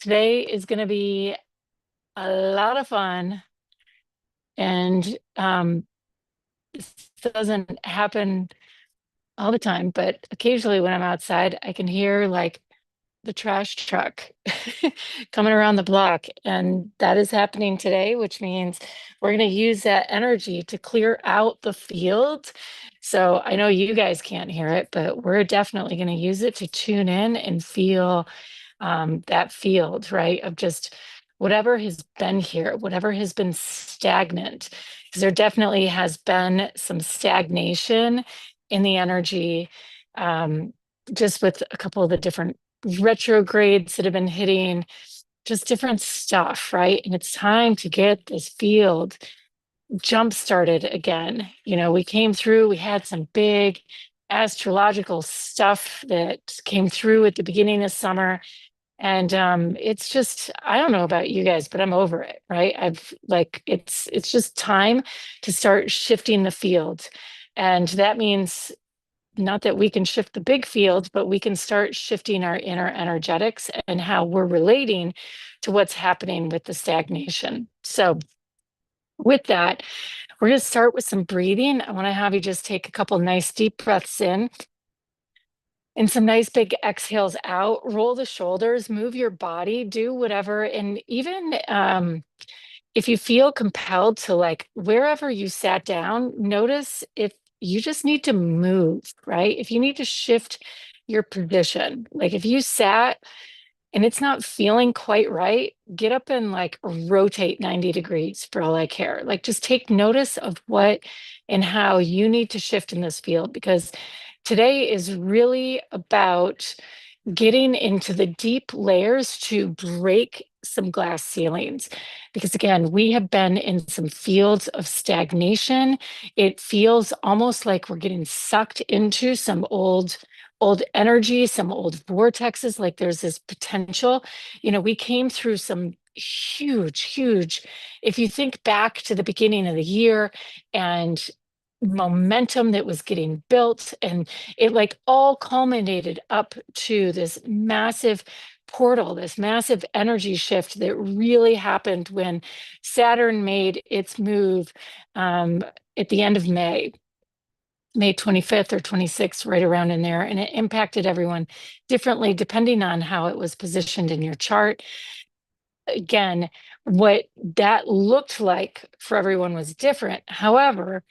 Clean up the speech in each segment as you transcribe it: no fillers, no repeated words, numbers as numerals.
Today is going to be a lot of fun, and this doesn't happen all the time, but occasionally when I'm outside, I can hear like the trash truck coming around the block, and that is happening today, which means we're going to use that energy to clear out the field. So I know you guys can't hear it, but we're definitely going to use it to tune in and feel that field, right? Of just whatever has been here, whatever has been stagnant, because there definitely has been some stagnation in the energy, um, just with a couple of the different retrogrades that have been hitting, just different stuff, right? And it's time to get this field jump started again. You know, we came through, we had some big astrological stuff that came through at the beginning of summer, and it's just, I don't know about you guys, but I'm over it, right? I've like it's just time to start shifting the field. And that means not that we can shift the big field, but we can start shifting our inner energetics and how we're relating to what's happening with the stagnation. So with that, we're going to start with some breathing. I want to have you just take a couple nice deep breaths in and some nice big exhales out. Roll the shoulders, move your body, do whatever. And even if you feel compelled to, like, wherever you sat down, notice if you just need to move, right? If you need to shift your position, like if you sat and it's not feeling quite right, get up and like rotate 90 degrees for all I care. Like just take notice of what and how you need to shift in this field, because today is really about getting into the deep layers to break some glass ceilings. Because again, we have been in some fields of stagnation. It feels almost like we're getting sucked into some old energy, some old vortexes, like there's this potential. You know, we came through some huge, if you think back to the beginning of the year and momentum that was getting built, and it like all culminated up to this massive portal, this massive energy shift that really happened when Saturn made its move at the end of May 25th or 26th, right around in there. And it impacted everyone differently depending on how it was positioned in your chart. Again, what that looked like for everyone was different. However,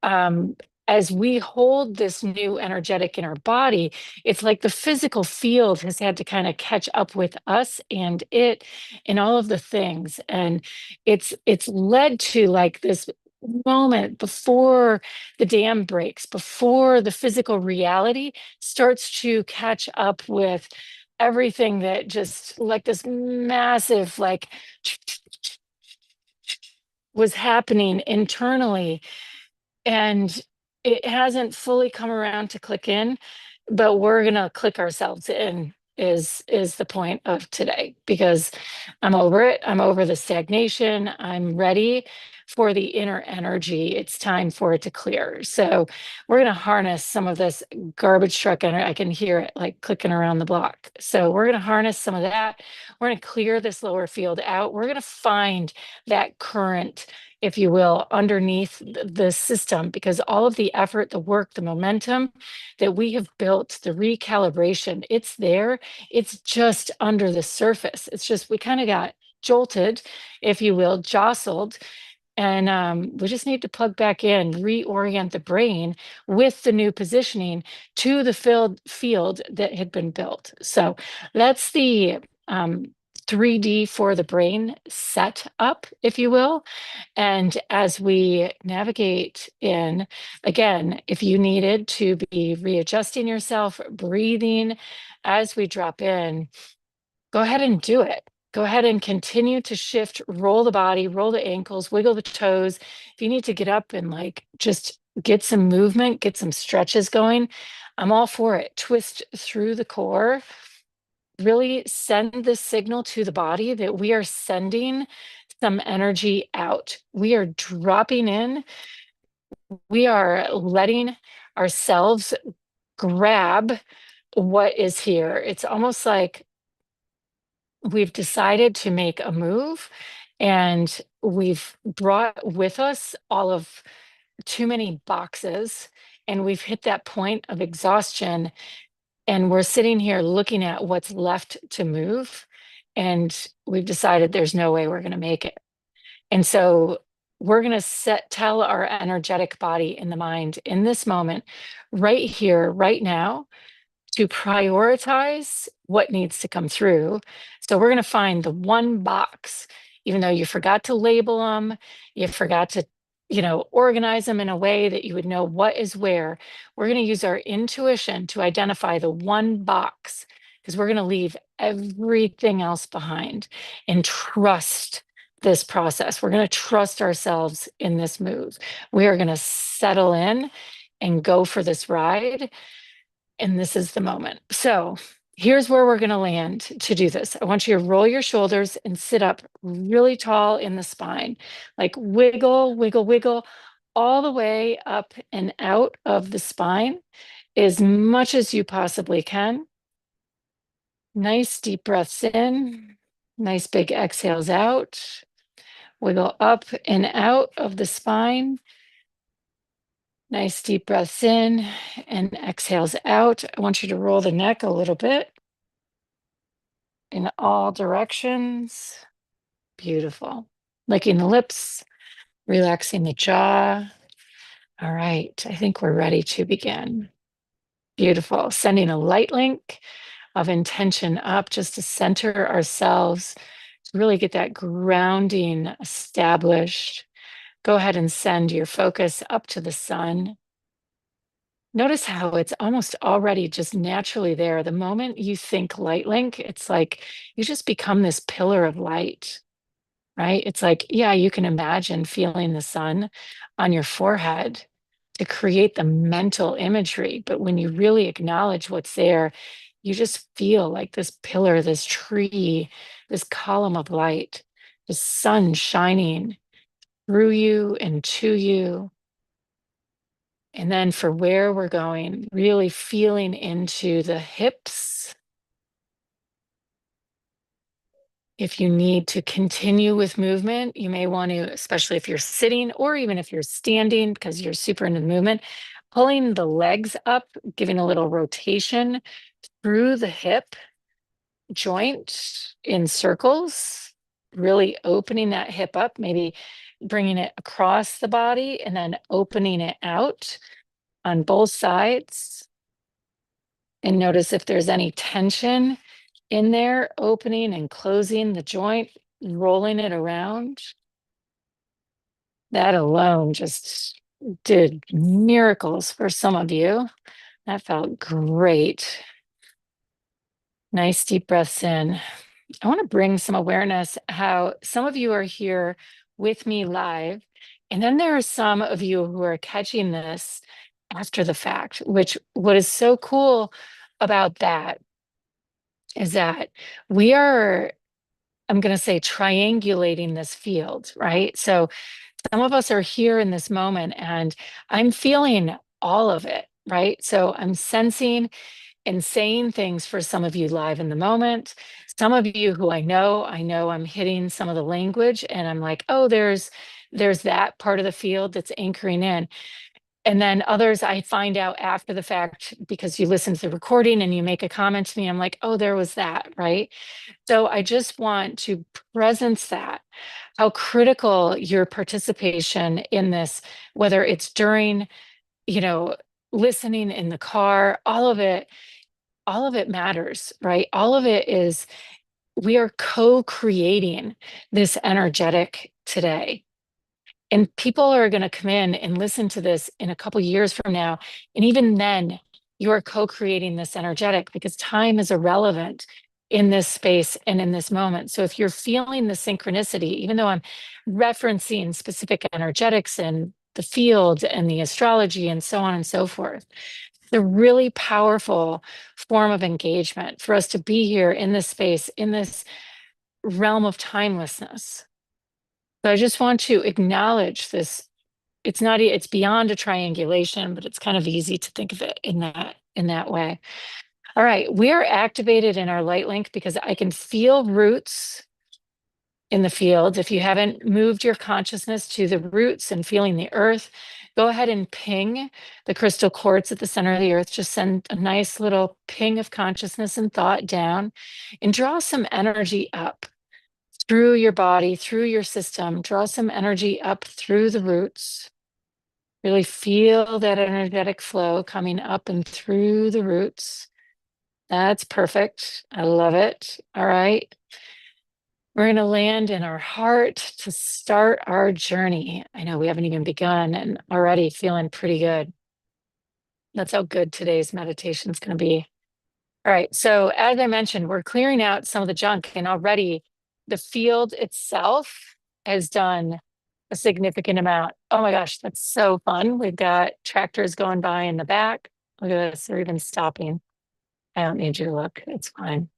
um, as we hold this new energetic in our body, it's like the physical field has had to kind of catch up with us and it and all of the things. And it's led to like this moment before the dam breaks, before the physical reality starts to catch up with everything that just like this massive like was happening internally, and it hasn't fully come around to click in, but we're gonna click ourselves in is the point of today, because I'm over it. I'm over the stagnation. I'm ready for the inner energy. It's time for it to clear. So we're gonna harness some of this garbage truck energy. I can hear it like clicking around the block. So we're gonna harness some of that. We're gonna clear this lower field out. We're gonna find that current, if you will, underneath the system, because all of the effort, the work, the momentum that we have built, the recalibration, it's there. It's just under the surface. It's just, we kind of got jolted, if you will, jostled. And we just need to plug back in, reorient the brain with the new positioning to the field that had been built. So that's the 3D for the brain set up, if you will. And as we navigate in, again, if you needed to be readjusting yourself, breathing as we drop in, go ahead and do it. Go ahead and continue to shift, roll the body, roll the ankles, wiggle the toes. If you need to get up and like just get some movement, get some stretches going, I'm all for it. Twist through the core. Really send the signal to the body that we are sending some energy out. We are dropping in. We are letting ourselves grab what is here. It's almost we've decided to make a move, and we've brought with us all of too many boxes, and we've hit that point of exhaustion, and we're sitting here looking at what's left to move, and we've decided there's no way we're going to make it. And so we're going to tell our energetic body and the mind in this moment, right here, right now, to prioritize what needs to come through. So we're going to find the one box, even though you forgot to label them, you forgot to, organize them in a way that you would know what is where. We're going to use our intuition to identify the one box, because we're going to leave everything else behind and trust this process. We're going to trust ourselves in this move. We are going to settle in and go for this ride. And this is the moment. So here's where we're going to land to do this. I want you to roll your shoulders and sit up really tall in the spine, like wiggle, wiggle, wiggle all the way up and out of the spine as much as you possibly can. Nice deep breaths in, nice big exhales out. Wiggle up and out of the spine. Nice deep breaths in and exhales out. I want you to roll the neck a little bit in all directions. Beautiful. Licking the lips, relaxing the jaw. All right, I think we're ready to begin. Beautiful. Sending a light link of intention up just to center ourselves, to really get that grounding established. Go ahead and send your focus up to the sun. Notice how it's almost already just naturally there. The moment you think light link, it's like you just become this pillar of light, right? It's like, yeah, you can imagine feeling the sun on your forehead to create the mental imagery. But when you really acknowledge what's there, you just feel like this pillar, this tree, this column of light, the sun shining through you and to you. And then for where we're going, really feeling into the hips. If you need to continue with movement, you may want to, especially if you're sitting or even if you're standing because you're super into the movement, pulling the legs up, giving a little rotation through the hip joint in circles, really opening that hip up, maybe bringing it across the body and then opening it out on both sides. And notice if there's any tension in there, opening and closing the joint, rolling it around. That alone just did miracles for some of you. That felt great. Nice deep breaths in. I want to bring some awareness how some of you are here with me live, and then there are some of you who are catching this after the fact, which what is so cool about that is that we are, I'm going to say, triangulating this field, right? So some of us are here in this moment and I'm feeling all of it, right? So I'm sensing and saying things for some of you live in the moment. Some of you who I know I'm hitting some of the language and I'm like, oh, there's that part of the field that's anchoring in. And then others I find out after the fact because you listen to the recording and you make a comment to me. I'm like, oh, there was that, right? So I just want to presence that, how critical your participation in this, whether it's during, listening in the car, all of it matters, right? All of it is, we are co-creating this energetic today. And people are going to come in and listen to this in a couple years from now. And even then, you are co-creating this energetic because time is irrelevant in this space and in this moment. So if you're feeling the synchronicity, even though I'm referencing specific energetics and the field and the astrology and so on and so forth, the really powerful form of engagement for us to be here in this space, in this realm of timelessness. So I just want to acknowledge this. It's beyond a triangulation, but it's kind of easy to think of it in that way. All right, we are activated in our light link because I can feel roots in the field. If you haven't moved your consciousness to the roots and feeling the earth, go ahead and ping the crystal quartz at the center of the earth. Just send a nice little ping of consciousness and thought down and draw some energy up through your body, through your system. Draw some energy up through the roots. Really feel that energetic flow coming up and through the roots. That's perfect. I love it. All right. We're going to land in our heart to start our journey. I know we haven't even begun and already feeling pretty good. That's how good today's meditation is going to be. All right. So, as I mentioned, we're clearing out some of the junk, and already the field itself has done a significant amount. Oh my gosh, that's so fun. We've got tractors going by in the back. Look at this. They're even stopping. I don't need you to look. It's fine.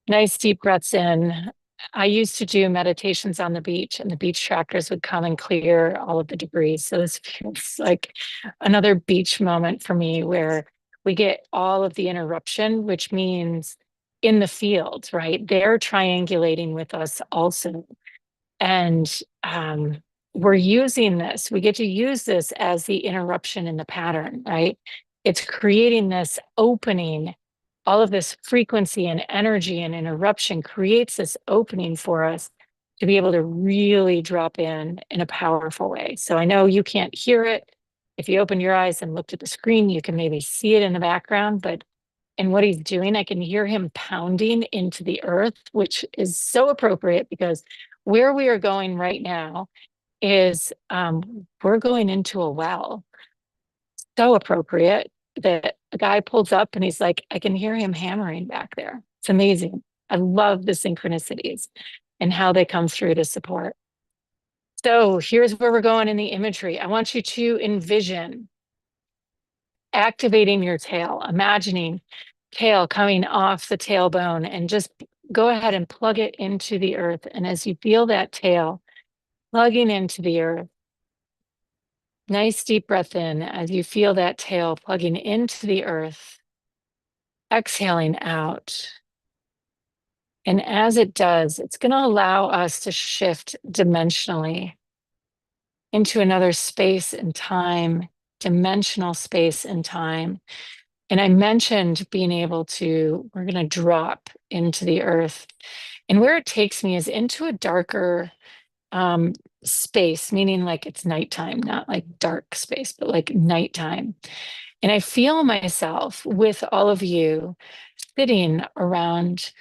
Nice deep breaths in. I used to do meditations on the beach, and the beach tractors would come and clear all of the debris. So this feels like another beach moment for me where we get all of the interruption, which means in the field, right? They're triangulating with us also. And we're using this, we get to use this as the interruption in the pattern, right? It's creating this opening. All of this frequency and energy and interruption creates this opening for us to be able to really drop in a powerful way. So I know you can't hear it. If you open your eyes and looked at the screen, you can maybe see it in the background, but in what he's doing, I can hear him pounding into the earth, which is so appropriate because where we are going right now is we're going into a well. So appropriate that a guy pulls up and he's like, I can hear him hammering back there. It's amazing. I love the synchronicities and how they come through to support. So here's where we're going in the imagery. I want you to envision activating your tail, imagining tail coming off the tailbone, and just go ahead and plug it into the earth. And as you feel that tail plugging into the earth, nice deep breath in as you feel that tail plugging into the earth, exhaling out. And as it does, it's going to allow us to shift dimensionally into another space and time, dimensional space and time. And I mentioned being able to, we're going to drop into the earth. And where it takes me is into a darker space, meaning like it's nighttime, not like dark space, but like nighttime. And I feel myself with all of you sitting around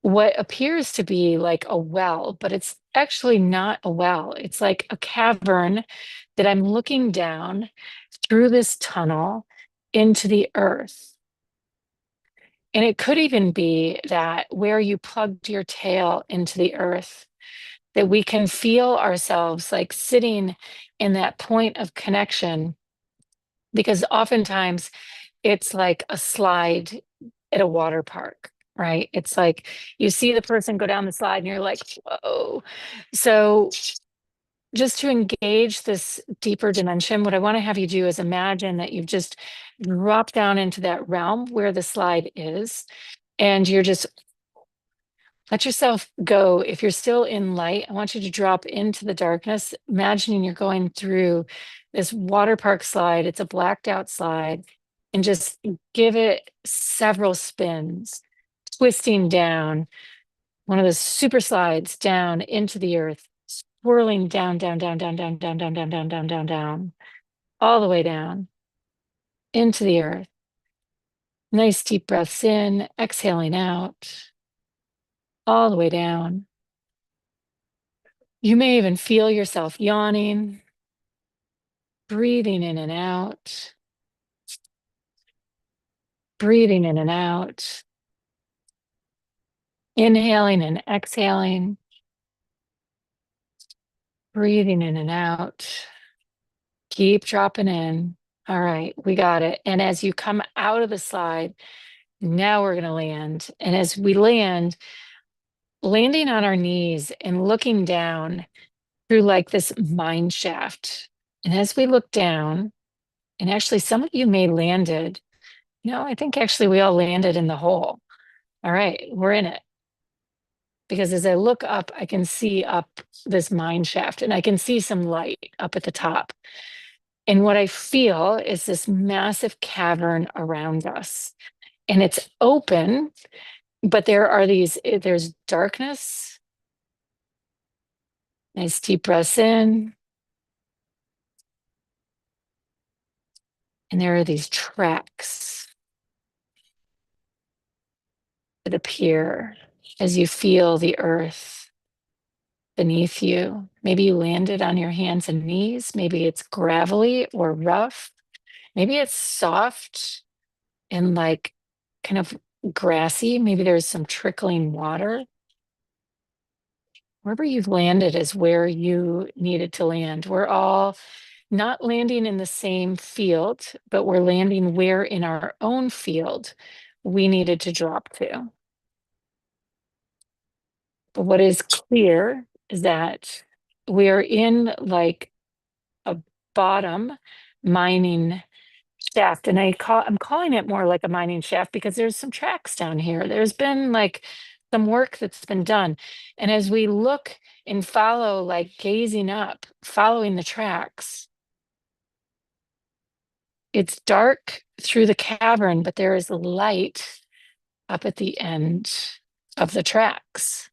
what appears to be like a well, but it's actually not a well. It's like a cavern that I'm looking down through this tunnel into the earth. And it could even be that where you plugged your tail into the earth, that we can feel ourselves like sitting in that point of connection, because oftentimes it's like a slide at a water park, right? It's like you see the person go down the slide and you're like, whoa. So just to engage this deeper dimension, what I want to have you do is imagine that you've just dropped down into that realm where the slide is, and you're just let yourself go. If you're still in light, I want you to drop into the darkness, imagining you're going through this water park slide. It's a blacked out slide, and just give it several spins, twisting down one of the super slides down into the earth, swirling down, down, down, down, down, down, down, down, down, down, down, down, all the way down into the earth. Nice deep breaths in, exhaling out, all the way down. You may even feel yourself yawning, breathing in and out, breathing in and out, inhaling and exhaling, breathing in and out. Keep dropping in. All right, we got it. And as you come out of the slide, now we're going to land. And as we land, landing on our knees and looking down through like this mine shaft. And as we look down, and actually some of you may landed No, I think actually we all landed in the hole. All right, we're in it. Because as I look up, I can see up this mine shaft and I can see some light up at the top. And what I feel is this massive cavern around us. And it's open, but there's darkness. Nice deep breaths in. And there are these tracks that appear as you feel the earth beneath you. Maybe you landed on your hands and knees. Maybe it's gravelly or rough. Maybe it's soft and like kind of grassy. Maybe there's some trickling water. Wherever you've landed is where you needed to land. We're all not landing in the same field, but we're landing where in our own field we needed to drop to. But what is clear is that we're in like a bottom mining shaft, and I'm calling it more like a mining shaft because there's some tracks down here. There's been like some work that's been done. And as we look and follow, like gazing up, following the tracks, it's dark through the cavern, but there is light up at the end of the tracks.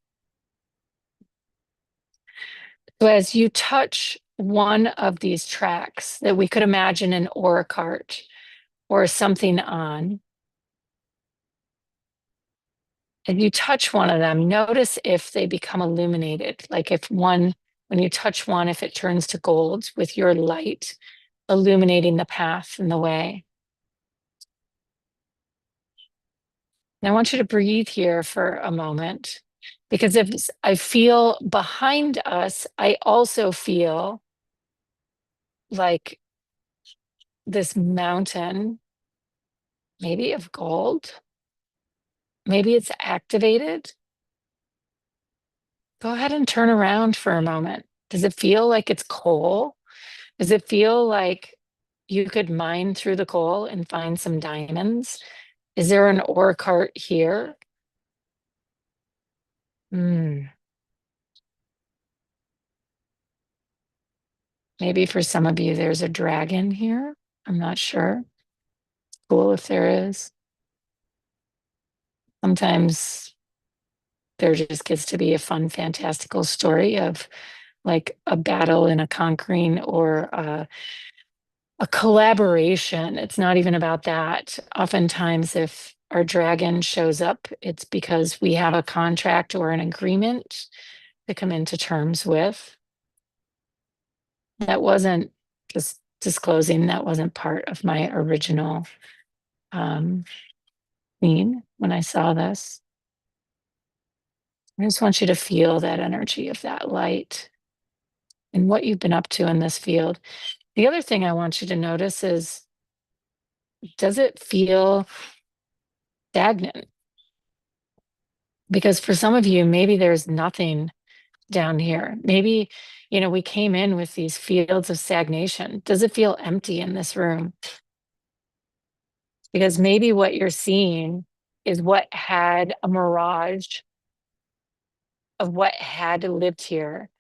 So as you touch one of these tracks that we could imagine an ore cart or something on, and you touch one of them, notice if they become illuminated. Like when you touch one, if it turns to gold with your light illuminating the path and the way. And I want you to breathe here for a moment because if I feel behind us, I also feel like this mountain, maybe of gold. Maybe it's activated. Go ahead and turn around for a moment. Does it feel like it's coal? Does it feel like you could mine through the coal and find some diamonds? Is there an ore cart here? Hmm. Maybe for some of you, there's a dragon here. I'm not sure. Cool if there is. Sometimes there just gets to be a fun, fantastical story of like a battle in a conquering or a collaboration. It's not even about that. Oftentimes, if our dragon shows up, it's because we have a contract or an agreement to come into terms with. That wasn't just disclosing, that wasn't part of my original um, scene when I saw this. I just want you to feel that energy of that light and what you've been up to in this field. The other thing I want you to notice is, does it feel stagnant? Because for some of you, maybe there's nothing down here. Maybe, we came in with these fields of stagnation. Does it feel empty in this room? Because maybe what you're seeing is what had a mirage of what had lived here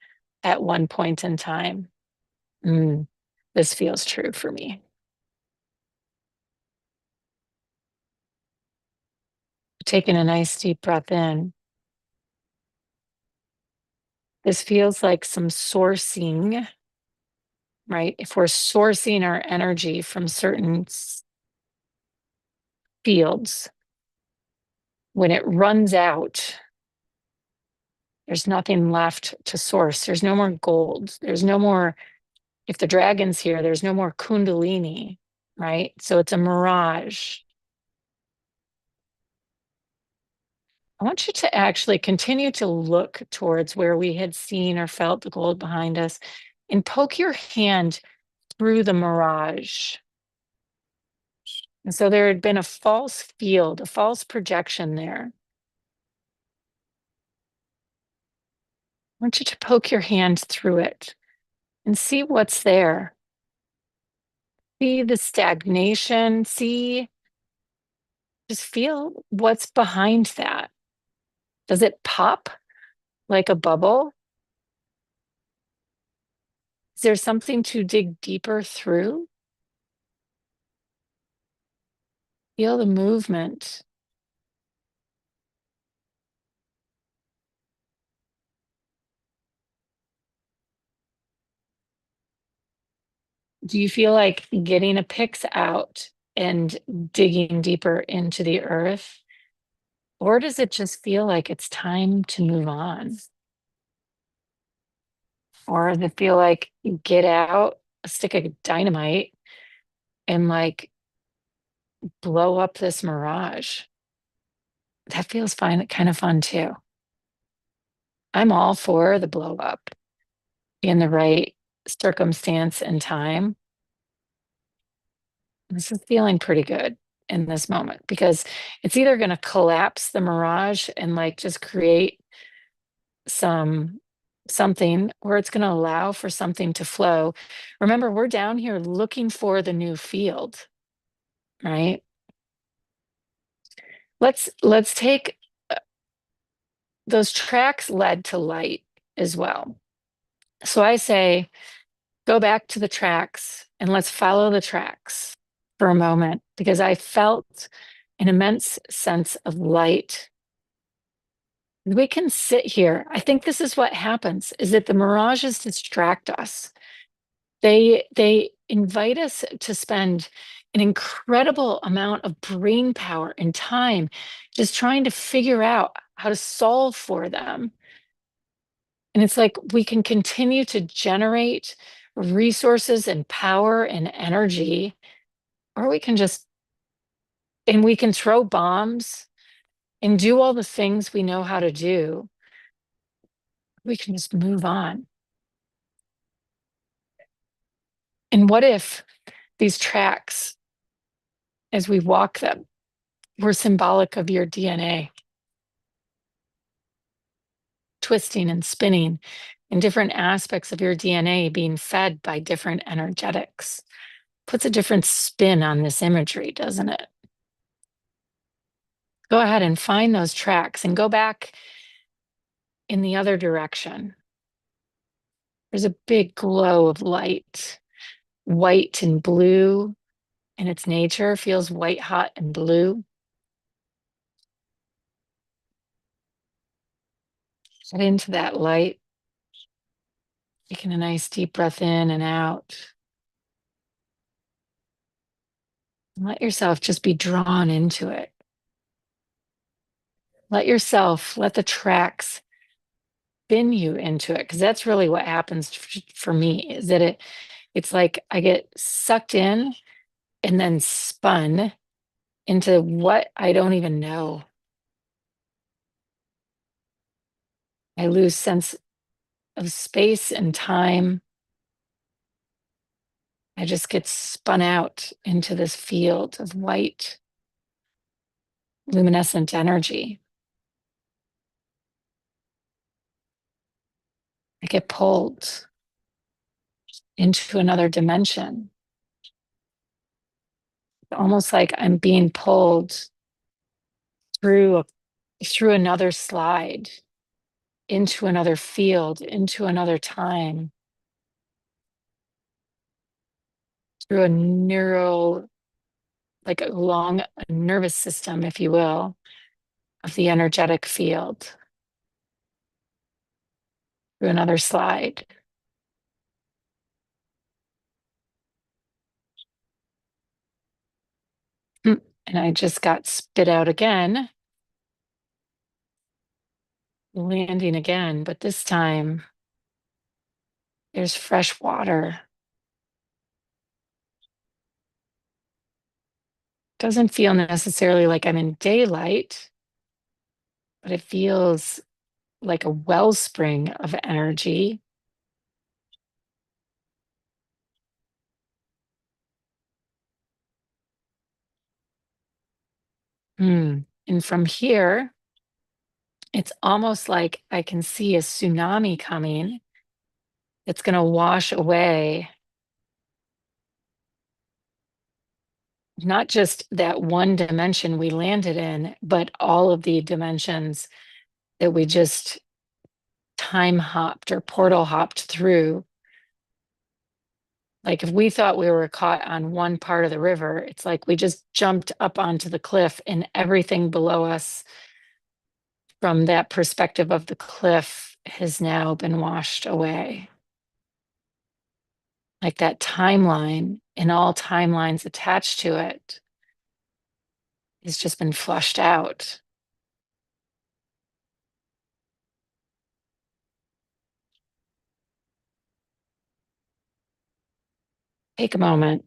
at one point in time. This feels true for me. Taking a nice deep breath in. This feels like some sourcing, right? If we're sourcing our energy from certain fields, when it runs out, there's nothing left to source. There's no more gold. There's no more, if the dragon's here, there's no more kundalini, right? So it's a mirage. I want you to actually continue to look towards where we had seen or felt the gold behind us and poke your hand through the mirage. And so there had been a false field, a false projection there. I want you to poke your hand through it and see what's there. See the stagnation, see Just feel what's behind that. Does it pop like a bubble? Is there something to dig deeper through? Feel the movement. Do you feel like getting a picks out and digging deeper into the earth? Or does it just feel like it's time to move on? Or does it feel like get out a stick of dynamite and like blow up this mirage? That feels fine, kind of fun too. I'm all for the blow up in the right circumstance and time. This is feeling pretty good in this moment because it's either going to collapse the mirage and like just create some something, or it's going to allow for something to flow. Remember, we're down here looking for the new field, right? Let's take those tracks led to light as well. So I say go back to the tracks and let's follow the tracks for a moment because I felt an immense sense of light. We can sit here. I think this is what happens is that the mirages distract us. They invite us to spend an incredible amount of brain power and time just trying to figure out how to solve for them. And it's like we can continue to generate resources and power and energy, or we can just, and we can throw bombs and do all the things we know how to do. We can just move on. And what if these tracks, as we walk them, were symbolic of your DNA, twisting and spinning, and different aspects of your DNA being fed by different energetics? Puts a different spin on this imagery, doesn't it? Go ahead and find those tracks and go back in the other direction. There's a big glow of light, white and blue, and its nature feels white, hot, and blue. Get into that light, taking a nice deep breath in and out. And let yourself just be drawn into it. Let the tracks spin you into it, because that's really what happens for me, is that it's like I get sucked in and then spun into what I don't even know. I lose sense of space and time. I just get spun out into this field of white, luminescent energy. I get pulled into another dimension. Almost like I'm being pulled through another slide, into another field, into another time, through a neural, like along a nervous system, if you will, of the energetic field, through another slide. And I just got spit out again, landing again, but this time there's fresh water. Doesn't feel necessarily like I'm in daylight, but it feels like a wellspring of energy. And from here, it's almost like I can see a tsunami coming. It's going to wash away not just that one dimension we landed in, but all of the dimensions that we just time hopped or portal hopped through. Like if we thought we were caught on one part of the river, it's like we just jumped up onto the cliff and everything below us from that perspective of the cliff has now been washed away. Like that timeline and all timelines attached to it has just been flushed out. Take a moment.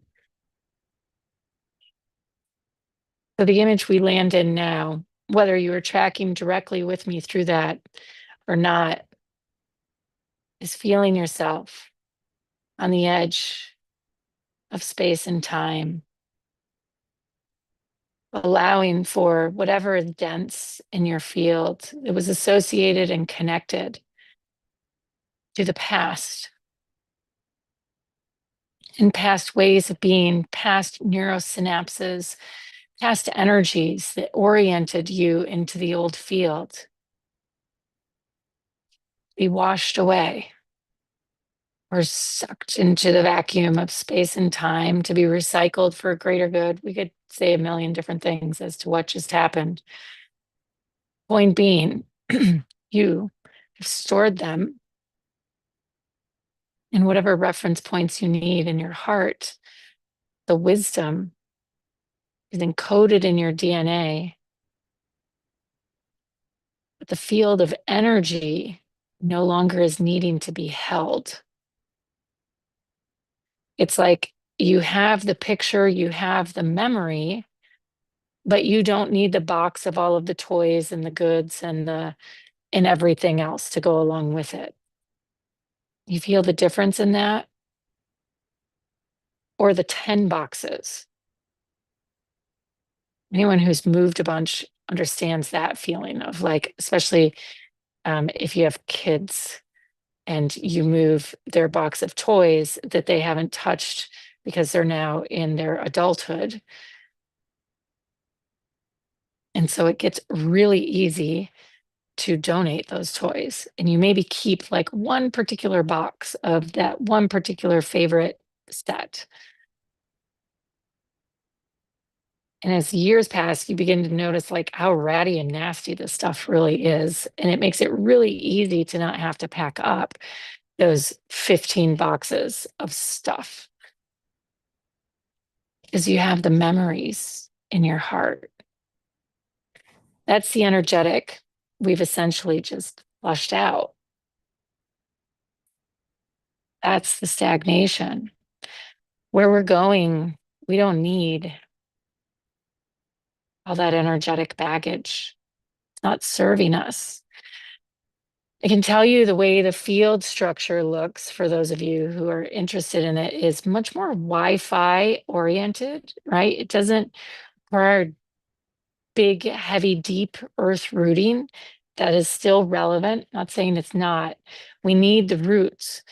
So the image we land in now, whether you were tracking directly with me through that or not, is feeling yourself on the edge of space and time, allowing for whatever is dense in your field that was associated and connected to the past and past ways of being, past neurosynapses, past energies that oriented you into the old field, be washed away or sucked into the vacuum of space and time to be recycled for a greater good. We could say a million different things as to what just happened. Point being, you have stored them in whatever reference points you need in your heart. The wisdom is encoded in your DNA, but the field of energy no longer is needing to be held. It's like you have the picture, you have the memory, but you don't need the box of all of the toys and the goods and everything else to go along with it. You feel the difference in that? Or the 10 boxes? Anyone who's moved a bunch understands that feeling of like, especially if you have kids and you move their box of toys that they haven't touched because they're now in their adulthood. And so it gets really easy to donate those toys. And you maybe keep like one particular box of that one particular favorite set. And as years pass, you begin to notice like how ratty and nasty this stuff really is. And it makes it really easy to not have to pack up those 15 boxes of stuff because you have the memories in your heart. That's the energetic we've essentially just flushed out. That's the stagnation. Where we're going, we don't need all that energetic baggage. It's not serving us. I can tell you the way the field structure looks for those of you who are interested in it is much more Wi-Fi oriented, right? It doesn't require big, heavy, deep earth rooting. That is still relevant. Not saying it's not. We need the roots,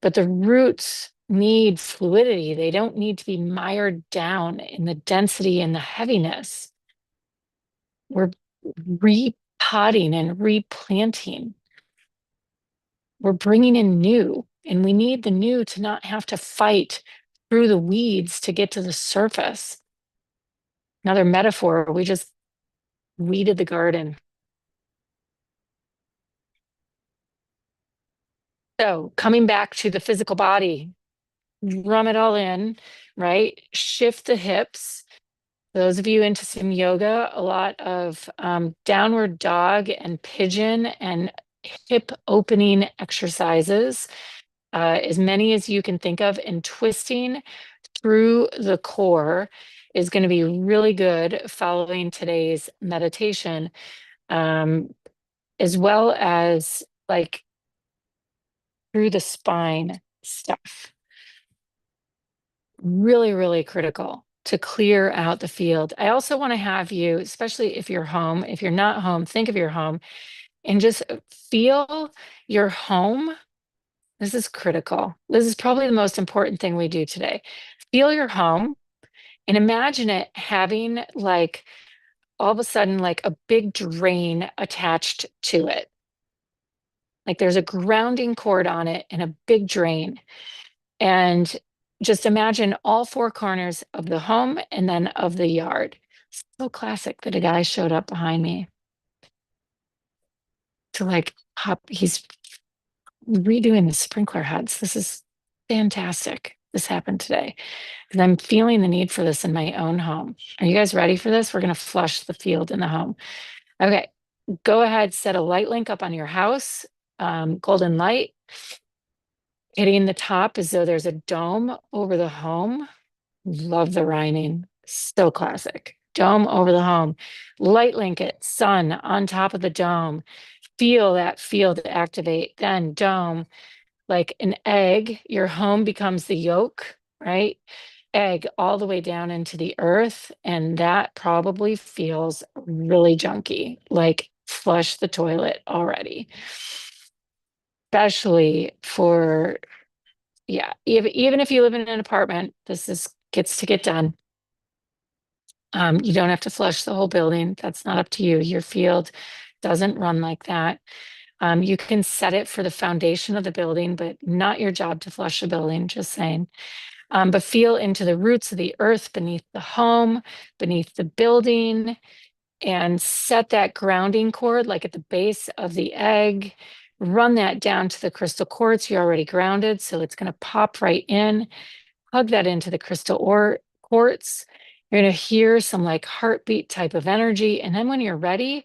but the roots need fluidity. They don't need to be mired down in the density and the heaviness. We're repotting and replanting. We're bringing in new, and we need the new to not have to fight through the weeds to get to the surface. Another metaphor, we just weeded the garden. So coming back to the physical body, drum it all in, right? Shift the hips. Those of you into some yoga, a lot of downward dog and pigeon and hip opening exercises, as many as you can think of, and twisting through the core is going to be really good following today's meditation, as well as like through the spine stuff. Really, really critical to clear out the field. I also want to have you, especially if you're home, if you're not home, think of your home and just feel your home. This is critical. This is probably the most important thing we do today. Feel your home And imagine it having like all of a sudden like a big drain attached to it. Like there's a grounding cord on it and a big drain. And just imagine all four corners of the home and then of the yard. So classic that a guy showed up behind me to like hop. He's redoing the sprinkler heads. This is fantastic. This happened today because I'm feeling the need for this in my own home. Are you guys ready for this? We're going to flush the field in the home. Okay, go ahead, set a light link up on your house, golden light, hitting the top as though there's a dome over the home. Love the rhyming. So classic. Dome over the home. Light link it, sun on top of the dome. Feel that field activate. Then dome, like an egg, your home becomes the yolk, right? Egg all the way down into the earth. And that probably feels really junky, like flush the toilet already. Especially for, yeah, even if you live in an apartment, gets to get done. You don't have to flush the whole building. That's not up to you. Your field doesn't run like that. You can set it for the foundation of the building, but not your job to flush the building, just saying. But feel into the roots of the earth beneath the home, beneath the building, and set that grounding cord like at the base of the egg. Run that down to the crystal quartz. You're already grounded, so it's going to pop right in. Plug that into the crystal or quartz. You're going to hear some like heartbeat type of energy. And then when you're ready,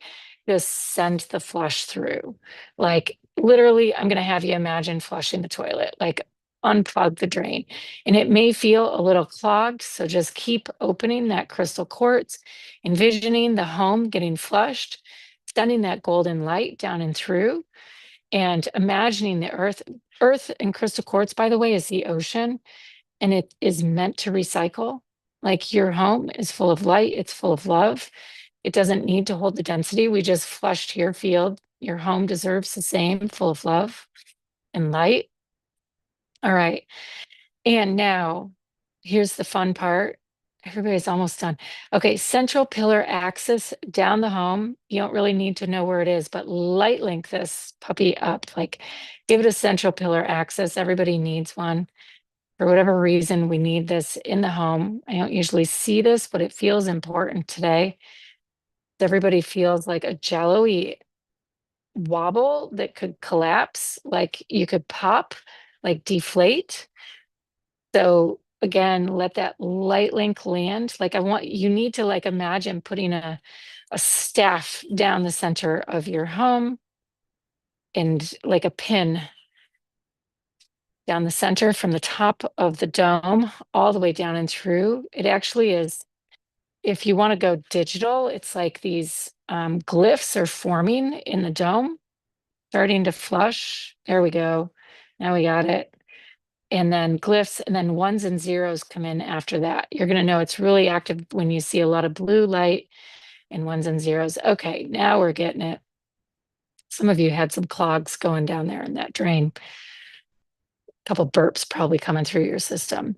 just send the flush through. Like literally, I'm going to have you imagine flushing the toilet, like unplug the drain. And it may feel a little clogged. So just keep opening that crystal quartz, envisioning the home getting flushed, sending that golden light down and through, and imagining the earth. Earth and crystal quartz, by the way, is the ocean, and it is meant to recycle. Like your home is full of light, it's full of love. It doesn't need to hold the density. We just flushed your field. Your home deserves the same, full of love and light. All right. And now here's the fun part. Everybody's almost done. Okay, central pillar axis down the home. You don't really need to know where it is, but light link this puppy up. Like give it a central pillar axis. Everybody needs one. For whatever reason, we need this in the home. I don't usually see this, but it feels important today. Everybody feels like a jello-y wobble that could collapse, like you could pop, like deflate. So again, let that light link land. Like you need to like imagine putting a staff down the center of your home and like a pin down the center from the top of the dome all the way down and through. It actually is, if you want to go digital, it's like these glyphs are forming in the dome, starting to flush. There we go. Now we got it. And then glyphs and then ones and zeros come in after that. You're going to know it's really active when you see a lot of blue light and ones and zeros. Okay, now we're getting it. Some of you had some clogs going down there in that drain. A couple burps probably coming through your system.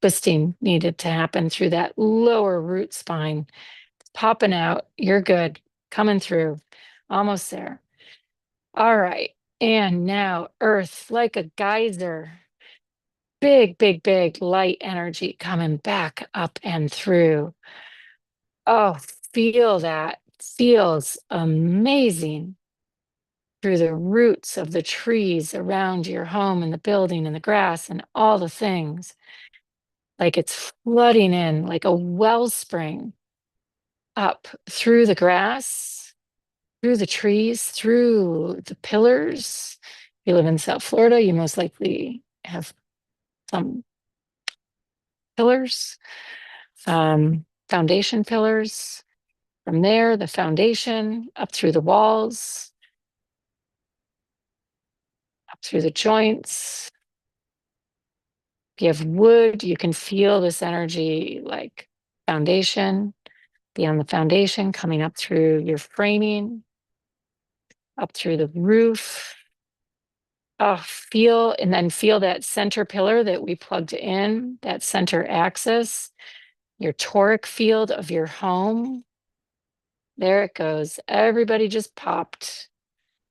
Twisting needed to happen through that lower root spine. Popping out. You're good. Coming through. Almost there. All right. And now earth like a geyser. Big, big, big light energy coming back up and through. Oh, feel that. Feels amazing through the roots of the trees around your home and the building and the grass and all the things. Like it's flooding in like a wellspring up through the grass, through the trees, through the pillars. If you live in South Florida, you most likely have some pillars, foundation pillars. From there, the foundation up through the walls, up through the joints. If you have wood, you can feel this energy like foundation, beyond the foundation, coming up through your framing, up through the roof. Oh, feel, and then feel that center pillar that we plugged in, that center axis. your toric field of your home. There it goes. Everybody just popped.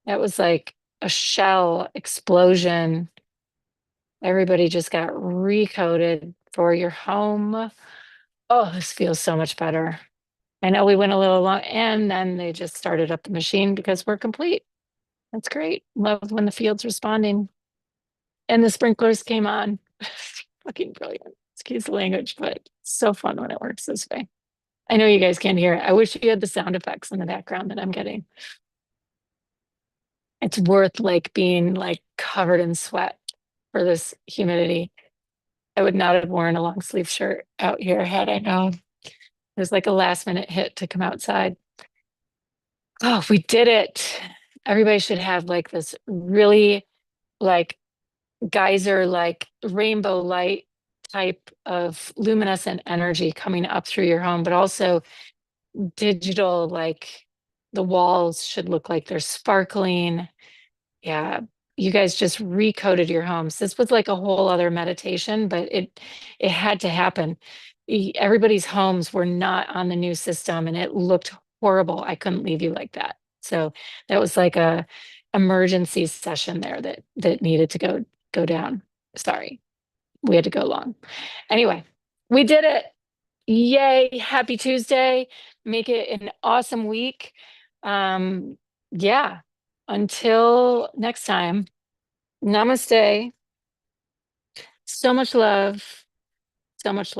That was like a shell explosion. Everybody just got recoded for your home. Oh, this feels so much better. I know we went a little long and then they just started up the machine because we're complete. That's great. Love when the field's responding and the sprinklers came on. Fucking brilliant. Excuse the language, but it's so fun when it works this way. I know you guys can't hear it. I wish you had the sound effects in the background that I'm getting. It's worth like being like covered in sweat for this humidity. I would not have worn a long sleeve shirt out here had I known. It was like a last minute hit to come outside. Oh, we did it. Everybody should have like this really like geyser, like rainbow light type of luminescent energy coming up through your home, but also digital, like the walls should look like they're sparkling. Yeah, you guys just recoded your homes. This was like a whole other meditation, but it had to happen. Everybody's homes were not on the new system and it looked horrible. I couldn't leave you like that. So that was like a emergency session there that needed to go down. Sorry. We had to go long. Anyway, we did it. Yay, happy Tuesday. Make it an awesome week. Yeah. Until next time, namaste. So much love. So much love.